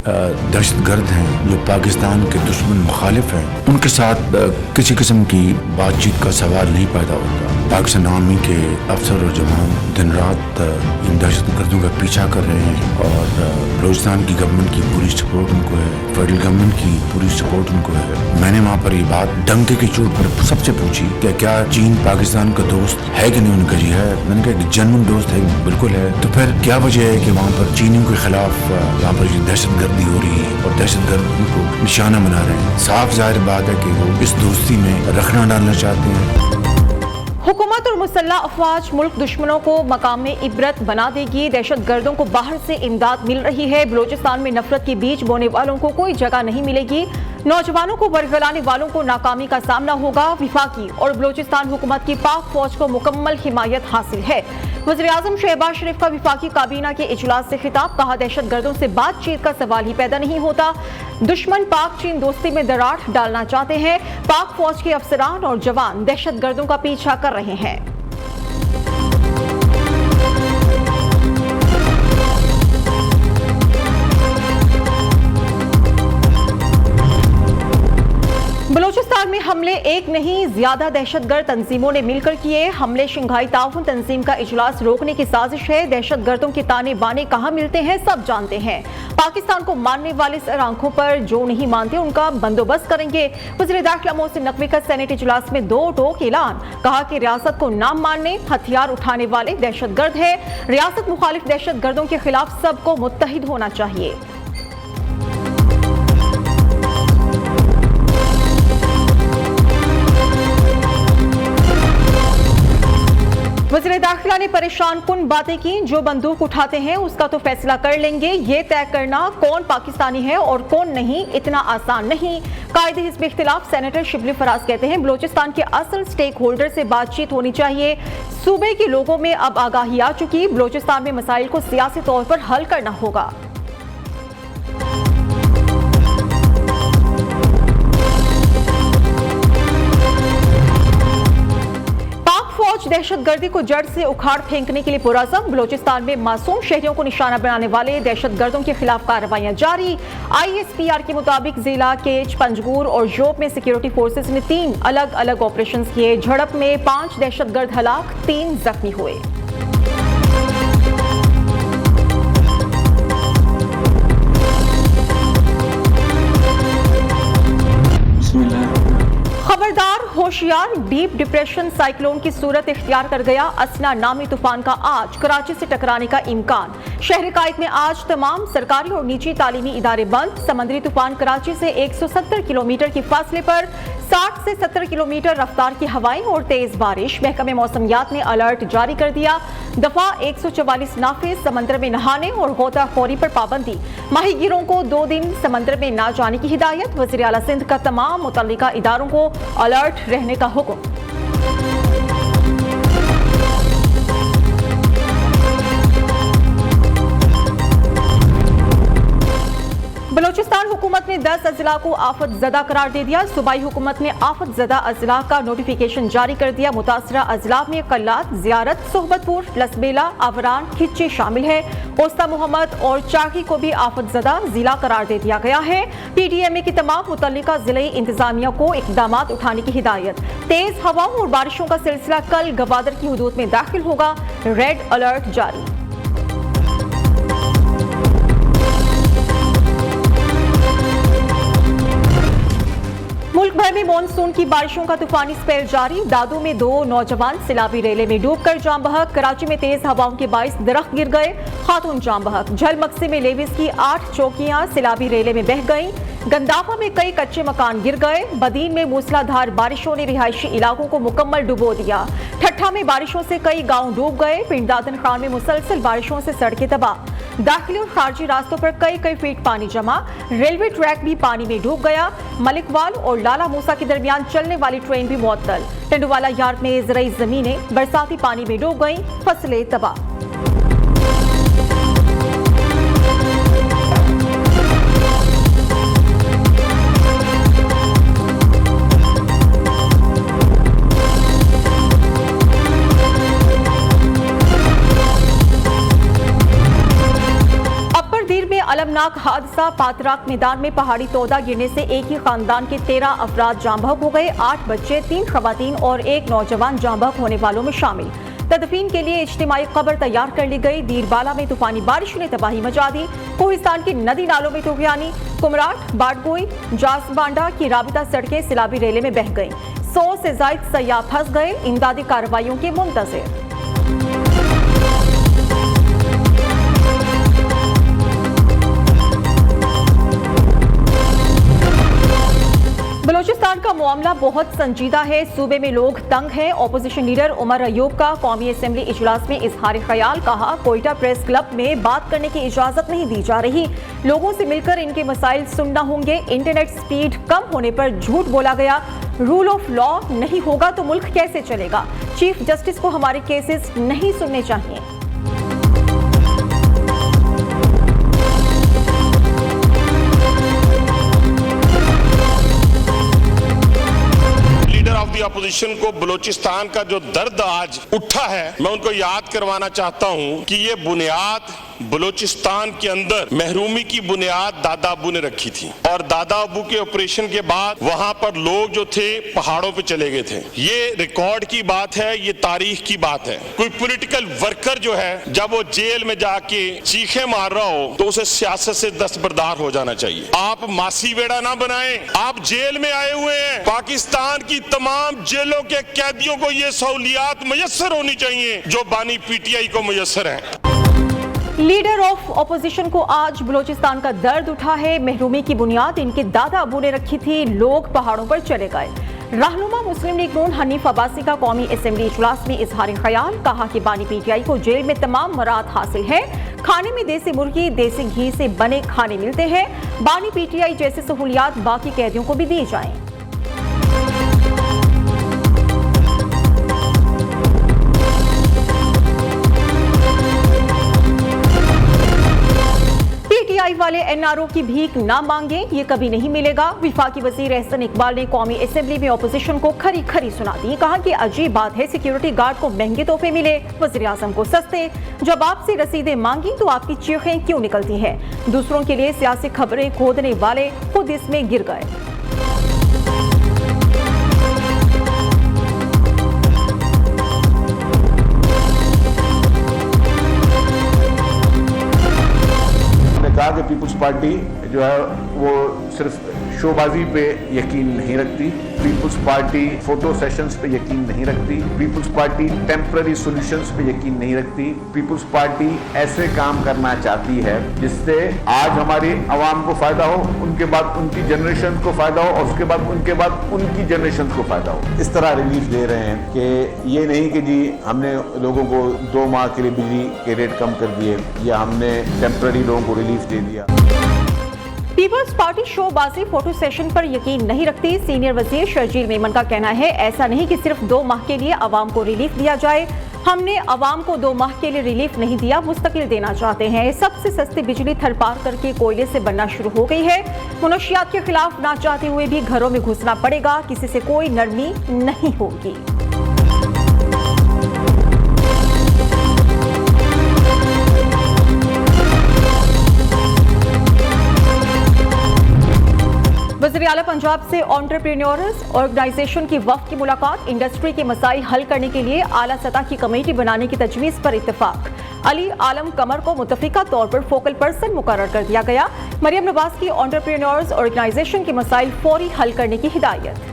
दहशतगर्द हैं, जो पाकिस्तान के दुश्मन मुखालिफ हैं, उनके साथ किसी किस्म की बातचीत का सवाल नहीं पैदा होता। पाकिस्तान आर्मी के अफसर और जवान दिन रात इन दहशतगर्दों का पीछा कर रहे हैं और बलूचिस्तान की गवर्नमेंट की पूरी सपोर्ट उनको है, फेडरल गवर्नमेंट की पूरी सपोर्ट उनको है। मैंने वहाँ पर ये बात डंके की चोट पर सबसे पूछी कि क्या चीन पाकिस्तान का दोस्त है कि नहीं। उन्होंने कहा जी है। मैंने कहा कि जेन्युइन दोस्त है, बिल्कुल है। तो फिर क्या वजह है कि वहाँ पर चीनियों के खिलाफ वहाँ पर दहशतगर्दी हो रही है और दहशतगर्द उनको निशाना बना रहे हैं। साफ जाहिर बात है कि वो इस दोस्ती में रखना डालना चाहते हैं। हुकूमत और मुसल्लह अफवाज मुल्क दुश्मनों को मकाम में इबरत बना देगी। दहशतगर्दों को बाहर से इमदाद मिल रही है। बलूचिस्तान में नफरत के बीज बोने वालों को कोई जगह नहीं मिलेगी। नौजवानों को बरगलाने वालों को नाकामी का सामना होगा। विफाकी और बलूचिस्तान हुकूमत की पाक फौज को मुकम्मल हिमायत हासिल है। वज़ीर-ए-आज़म शहबाज शरीफ का विफाकी काबीना के इजलास से खिताब, कहा दहशतगर्दों से बातचीत का सवाल ही पैदा नहीं होता। दुश्मन पाक चीन दोस्ती में दरार डालना चाहते हैं। पाक फौज के अफसरान और जवान दहशतगर्दों का पीछा कर रहे हैं। बलूचिस्तान में हमले एक नहीं ज्यादा दहशतगर्द तंजीमों ने मिलकर किए। हमले शंघाई ताउन तंजीम का इजलास रोकने की साजिश है। दहशतगर्दों के ताने बाने कहां मिलते हैं सब जानते हैं। पाकिस्तान को मानने वाले सर आंखों पर जो नहीं मानते उनका बंदोबस्त करेंगे। वज़ीर दाखिला मोहसिन नकवी का सेनेट इजलास में दो टोक ऐलान, कहा कि रियासत को नाम मानने हथियार उठाने वाले दहशतगर्द है। रियासत मुखालिफ दहशतगर्दों के खिलाफ सबको मुत्तहिद होना चाहिए। वज़ीर दाखिला ने परेशान कुन बातें की। जो बंदूक उठाते हैं उसका तो फैसला कर लेंगे। ये तय करना कौन पाकिस्तानी है और कौन नहीं इतना आसान नहीं। कायदे हिज़्ब इख्तिलाफ सेनेटर शिबली फराज कहते हैं बलूचिस्तान के असल स्टेक होल्डर से बातचीत होनी चाहिए। सूबे के लोगों में अब आगाही आ चुकी। बलूचिस्तान में मसाइल को सियासी तौर पर हल करना होगा। दहशतगर्दी को जड़ से उखाड़ फेंकने के लिए पुरज़म। बलूचिस्तान में मासूम शहरियों को निशाना बनाने वाले दहशतगर्दों के खिलाफ कार्रवाइयां जारी। ISPR के मुताबिक जिला केच, पंजगूर और जोब में सिक्योरिटी फोर्सेस ने 3 अलग अलग ऑपरेशन किए। झड़प में 5 दहशतगर्द हलाक, 3 जख्मी हुए। खबरदार होशियार, डीप डिप्रेशन साइक्लोन की सूरत इख्तियार कर गया। असना नामी तूफान का आज कराची से टकराने का इम्कान। शहर कायद में आज तमाम सरकारी और निजी तालीमी इदारे बंद। समंदरी तूफान कराची से 170 किलोमीटर की फासले पर 60 से 70 किलोमीटर रफ्तार की हवाएं और तेज बारिश। महकमे मौसमियात ने अलर्ट जारी कर दिया। दफा 144 नाफिज। समंदर में नहाने और गोताखोरी पर पाबंदी। माहीगीरों को 2 दिन समंदर में ना जाने की हिदायत। वज़ीर आला सिंध का तमाम मुतल्लिका इदारों को अलर्ट रहने का हुक्म। बलूचिस्तान हुकूमत ने 10 अजला को आफत ज़दा करार दे दिया। सूबाई हुकूमत ने आफत ज़दा अजला का नोटिफिकेशन जारी कर दिया। मुतासरा अजला में कल्लात, ज़ियारत, सोहबतपुर, लसबेला, आवरान, खिच्ची शामिल है। ओस्ता मोहम्मद और चाकी को भी आफत ज़दा जिला करार दे दिया गया है। PDMA की तमाम मुतल्लिका ज़िले इंतजामिया को इक़दाम उठाने की हिदायत। तेज हवाओं और बारिशों का सिलसिला कल गवादर की हुदूद में दाखिल होगा। रेड अलर्ट जारी। मुल्क भर में मॉनसून की बारिशों का तूफानी स्पेल जारी। दादू में 2 नौजवान सिलाबी रेले में डूबकर जाम बहक। कराची में तेज हवाओं के बाइस दरख्त गिर गए, खातून जाम बहक। झलमक्सी में लेविस की 8 चौकियां सिलाबी रेले में बह गईं। गंदाफा में कई कच्चे मकान गिर गए। बदीन में मूसलाधार बारिशों ने रिहायशी इलाकों को मुकम्मल डुबो दिया। ठट्ठा में बारिशों से कई गांव डूब गए। पिंडादन खान में मुसलसल बारिशों से सड़कें तबाह। दाखिली और खारजी रास्तों पर कई फीट पानी जमा। रेलवे ट्रैक भी पानी में डूब गया। मलिकवाल और लाला मूसा के दरमियान चलने वाली ट्रेन भी मुअत्तल। टंडुवाला यार्ड में ज़रई जमीनें बरसाती पानी में डूब गईं, फसलें तबाह। अलमनाक खौफनाक हादसा पातराक मैदान में पहाड़ी तोदा गिरने से एक ही खानदान के 13 अफराद जाँ बहक हो गए। 8 बच्चे, 3 खवातीन और 1 नौजवान जाँ बहक होने वालों में शामिल। तदफीन के लिए इज्तिमाई कब्र तैयार कर ली गई। दीरबाला में तूफानी बारिश ने तबाही मचा दी। कोहिस्तान की नदी नालों में तूफानी, कुमराट, बाडगोई, जासबांडा की राबिता सड़कें सिलाबी रेले में बह गईं। 100 से ज्यादा सयाह फंस गए। इमदादी कार्रवाइयों के मुंतज़िर। बलूचिस्तान का मामला बहुत संजीदा है। सूबे में लोग तंग हैं। ऑपोजिशन लीडर उमर अयूब का कौमी असेंबली इजलास में इजहार ख्याल। कहा, कोयटा प्रेस क्लब में बात करने की इजाजत नहीं दी जा रही। लोगों से मिलकर इनके मसाइल सुनना होंगे। इंटरनेट स्पीड कम होने पर झूठ बोला गया। रूल ऑफ लॉ नहीं होगा तो मुल्क कैसे चलेगा। चीफ जस्टिस को हमारे केसेस नहीं सुनने चाहिए। अपोजिशन को बलूचिस्तान का जो दर्द आज उठा है, मैं उनको याद करवाना चाहता हूं कि ये बुनियाद बलूचिस्तान के अंदर महरूमी की बुनियाद दादा अबू ने रखी थी और दादा अबू के ऑपरेशन के बाद वहां पर लोग जो थे पहाड़ों पे चले गए थे। ये रिकॉर्ड की बात है, ये तारीख की बात है। कोई पॉलिटिकल वर्कर जो है जब वो जेल में जाके चीखे मार रहा हो तो उसे सियासत से दस्तबरदार हो जाना चाहिए। आप मासी वेड़ा ना बनाएं। आप जेल में आए हुए हैं। पाकिस्तान की तमाम जेलों के कैदियों को ये सहूलियात मुयस्सर होनी चाहिए जो बानी पीटीआई को मुयस्सर है। लीडर ऑफ ऑपोजिशन को आज बलूचिस्तान का दर्द उठा है। महरूमी की बुनियाद इनके दादा अबू ने रखी थी। लोग पहाड़ों पर चले गए। रहनुमा मुस्लिम लीग नून हनीफ अब्बासी का कौमी असेंबली इजलास में इजहार ख्याल। कहा कि बानी पीटीआई को जेल में तमाम मराद हासिल है। खाने में देसी मुर्गी, देसी घी से बने खाने मिलते हैं। बानी पीटीआई जैसी सहूलियात बाकी कैदियों को भी दी जाएं। पीटीआई वाले एनआरओ की भीख ना मांगे, ये कभी नहीं मिलेगा। विफाकी वजीर एहसन इकबाल ने कौमी असेंबली में ऑपोजिशन को खरी खरी सुना दी। कहा कि अजीब बात है, सिक्योरिटी गार्ड को महंगे तोहफे मिले, वजीर आजम को सस्ते। जब आपसे रसीदें मांगी तो आपकी चीखें क्यों निकलती हैं। दूसरों के लिए सियासी खबरें खोदने वाले खुद इसमें गिर गए। कहा कि पीपुल्स पार्टी जो है वो सिर्फ शोबाजी पे यकीन नहीं रखती। पीपुल्स पार्टी फोटो सेशंस पे यकीन नहीं रखती। पीपुल्स पार्टी टेम्पररी सॉल्यूशंस पे यकीन नहीं रखती। पीपुल्स पार्टी ऐसे काम करना चाहती है जिससे आज हमारी आवाम को फायदा हो, उनके बाद उनकी जनरेशन को फायदा हो और उसके बाद उनकी जनरेशन को फायदा हो। इस तरह रिलीफ दे रहे हैं कि ये नहीं कि जी हमने लोगों को 2 माह के लिए बिजली के रेट कम कर दिए या हमने टेम्पररी लोगों को रिलीफ दे दिया। पीपल्स पार्टी शोबाजी फोटो सेशन पर यकीन नहीं रखती। सीनियर वजीर शर्जील मेमन का कहना है, ऐसा नहीं कि सिर्फ 2 माह के लिए आवाम को रिलीफ दिया जाए। हमने आवाम को 2 माह के लिए रिलीफ नहीं दिया, मुस्तकिल देना चाहते हैं। सबसे सस्ती बिजली थरपार करके कोयले से बनना शुरू हो गई है। मुनशियात के खिलाफ ना चाहते हुए भी घरों में घुसना पड़ेगा। किसी से कोई नरमी नहीं होगी। वज़ीर आला पंजाब से एंटरप्रेन्योर्स ऑर्गेनाइजेशन की वफ़द की मुलाकात। इंडस्ट्री के मसाइल हल करने के लिए आला सतह की कमेटी बनाने की तजवीज़ पर इत्तेफाक। अली आलम कमर को मुतफ़िका तौर पर फोकल पर्सन मुकर्रर कर दिया गया। मरियम नवाज की एंटरप्रेन्योर्स ऑर्गेनाइजेशन के मसाइल फौरी हल करने की हिदायत।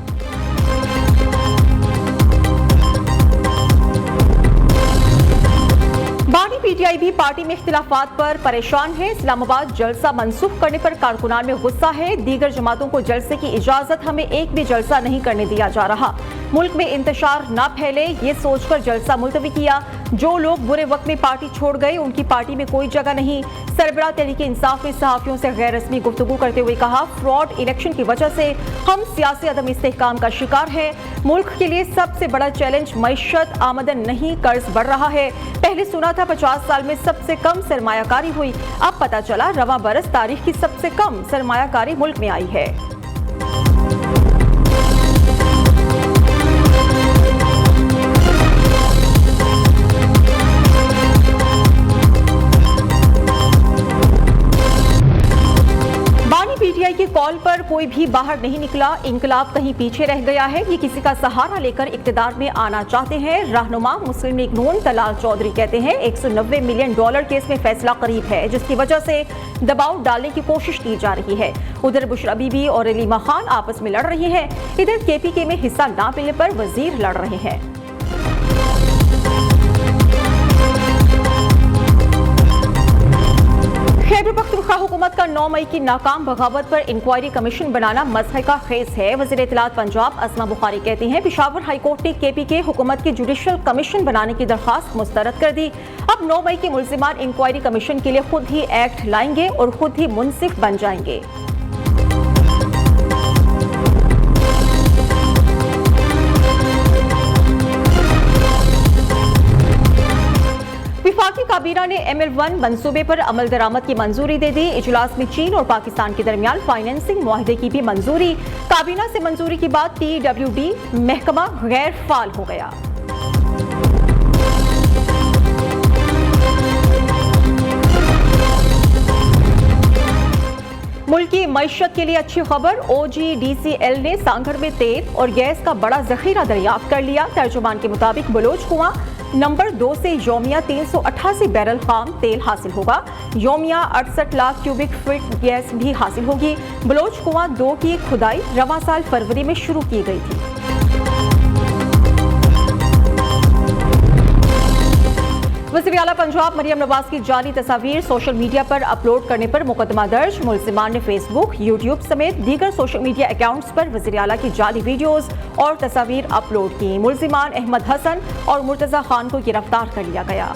बानी पीटीआई भी पार्टी में इख्तिलाफात पर परेशान है। इस्लामाबाद जलसा मंसूख करने पर कारकुनान में गुस्सा है। दीगर जमातों को जलसे की इजाजत, हमें एक भी जलसा नहीं करने दिया जा रहा। मुल्क में इंतशार ना फैले, ये सोचकर जलसा मुलतवी किया। जो लोग बुरे वक्त में पार्टी छोड़ गए उनकी पार्टी में कोई जगह नहीं। सरबराह तहरीके इंसाफ ने सहाफियों से गैर रस्मी गुफ्तगू करते हुए कहा, फ्रॉड इलेक्शन की वजह से हम सियासी अदम इस्तेहकाम का शिकार है। मुल्क के लिए सबसे बड़ा चैलेंज मईशत, आमदन नहीं कर्ज बढ़ रहा है। पहले सुना था 50 साल में सबसे कम सरमायाकारी हुई, अब पता चला रवां बरस तारीख की सबसे कम सरमायाकारी मुल्क में आई है। पीटीआई की कॉल पर कोई भी बाहर नहीं निकला, इंकलाब कहीं पीछे रह गया है, ये किसी का सहारा लेकर इक्तिदार में आना चाहते हैं। रहनुमा मुस्लिम लीग नून तलाल चौधरी कहते हैं 190 मिलियन डॉलर केस में फैसला करीब है, जिसकी वजह से दबाव डालने की कोशिश की जा रही है। उधर बुशरा बीबी और अलीमा खान आपस में लड़ रही हैं, इधर केपीके में हिस्सा न मिलने पर वजीर लड़ रहे हैं। खैबर पख्तूनख्वा हुकूमत का 9 मई की नाकाम बगावत पर इंक्वायरी कमीशन बनाना मज़हका खेज है। वज़ीर इत्तलात पंजाब अस्मा बुखारी कहती हैं पेशावर हाईकोर्ट ने केपीके हुकूमत की जुडिशल कमीशन बनाने की दरख्वास्त मुस्तरद कर दी। अब 9 मई के मुल्जिमान इंक्वायरी कमीशन के लिए खुद ही एक्ट लाएंगे और खुद ही मुंसिफ बन जाएंगे। विफाकी काबीना ने ML1 मंसूबे पर अमल दरामद की मंजूरी दे दी। इजलास में चीन और पाकिस्तान के दरमियान फाइनेंसिंग मुआहदे की भी मंजूरी। काबीना से मंजूरी के बाद TWD महकमा गैर फाल हो गया। मुल्क की मईशत के लिए अच्छी खबर, OGDCL ने सांगड़ में तेल और गैस का बड़ा जखीरा दरियाफ्त कर लिया। तर्जुमान के मुताबिक बलोच कुआं नंबर 2 से योमिया 388 बैरल खाम तेल हासिल होगा। योमिया 68 लाख क्यूबिक फीट गैस भी हासिल होगी। बलोच कुआं 2 की खुदाई रवां साल फरवरी में शुरू की गई थी। वज़ीर आला पंजाब मरियम नवाज की जाली तस्वीर सोशल मीडिया पर अपलोड करने पर मुकदमा दर्ज। मुल्जिमान ने फेसबुक, यूट्यूब समेत दीगर सोशल मीडिया अकाउंट्स पर वज़ीर आला की जाली वीडियोस और तस्वीर अपलोड की। मुल्जिमान अहमद हसन और मुर्तज़ा खान को गिरफ्तार कर लिया गया।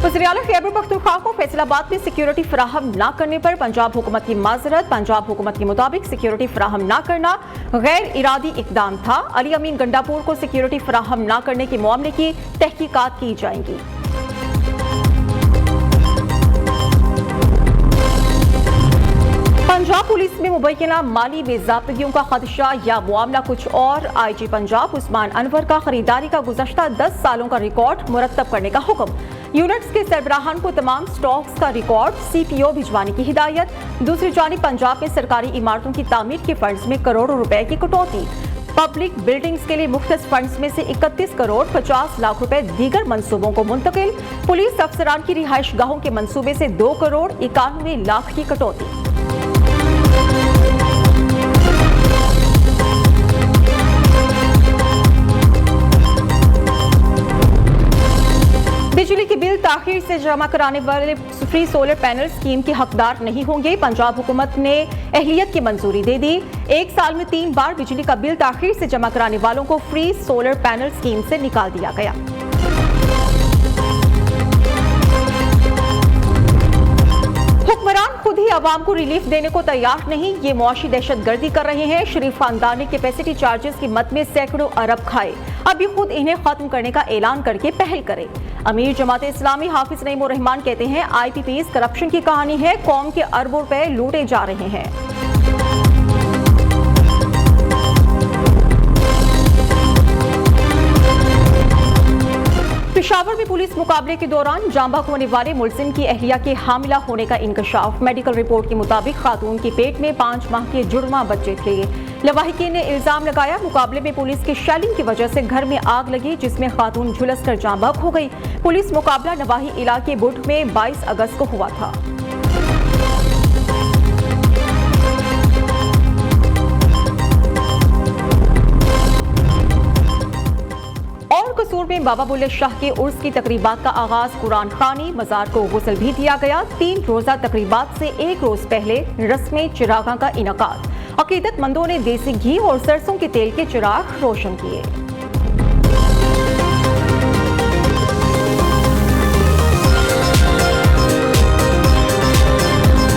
वज़ीर आला खैबर पख्तूनख्वा को फैसलाबाद में सिक्योरिटी फराहम न करने पर पंजाब हुकूमत की माजरत। पंजाब हुकूमत के मुताबिक सिक्योरिटी फराहम न करना गैर इरादी इकदाम था। अली अमीन गंडापुर को सिक्योरिटी फराहम न करने के मामले की तहकीकात की जाएंगी। पंजाब पुलिस में मुबैना माली बेज़ाब्तगियों का खदशा या मामला कुछ और। IG पंजाब उस्मान अनवर का खरीदारी का गुज़श्ता 10 सालों का रिकॉर्ड मुरत्तब करने का हुक्म। यूनिट्स के सरबराहान को तमाम स्टॉक्स का रिकॉर्ड CPO भिजवाने की हिदायत। दूसरी जानिब पंजाब में सरकारी इमारतों की तामीर के फंड्स में करोड़ों रुपए की कटौती। पब्लिक बिल्डिंग्स के लिए मुख्तस फंड्स में से 31 करोड़ 50 लाख रुपए दीगर मंसूबों को मुंतकिल। पुलिस अफसरान की रिहाइश गाहों के मंसूबे से 2 करोड़ 91 लाख की कटौती। बिजली की बिल ताखीर से जमा कराने वाले फ्री सोलर पैनल स्कीम के हकदार नहीं होंगे। पंजाब हुकूमत ने अहलियत की मंजूरी दे दी। 1 साल में 3 बार बिजली का बिल ताखीर से जमा कराने वालों को फ्री सोलर पैनल स्कीम से निकाल दिया गया। हुक्मरान खुद ही आवाम को रिलीफ देने को तैयार नहीं, ये मुआशी दहशतगर्दी कर रहे हैं। शरीफ खानदान ने कैपेसिटी चार्जेस की मद में सैकड़ों अरब खाए, अब ये खुद इन्हें खत्म करने का ऐलान करके पहल करे। अमीर जमात इस्लामी हाफिज नईम उर रहमान कहते हैं IPPs करप्शन की कहानी है, कौम के अरबों रुपए लूटे जा रहे हैं। पेशावर में पुलिस मुकाबले के दौरान जांबाक होने वाले मुलजिम की अहलिया के हामिला होने का इंकशाफ। मेडिकल रिपोर्ट के मुताबिक खातून के पेट में 5 माह के जुड़वा बच्चे थे। लवाहिकीन ने इल्जाम लगाया मुकाबले में पुलिस की शेलिंग की वजह से घर में आग लगी, जिसमें खातून झुलस कर जांबाक हो गई। पुलिस मुकाबला नवाही इलाके बुढ़ में 22 अगस्त को हुआ था। और कसूर में बाबा बुल्ले शाह के उर्स की तकरीबात का आगाज कुरान खानी, मजार को गुस्ल भी दिया गया। 3 रोजा तकरीबात से 1 रोज पहले रस्म चिरागा का इनकाद। अकीदतमंदों ने देसी घी और सरसों के तेल के चिराग रोशन किए।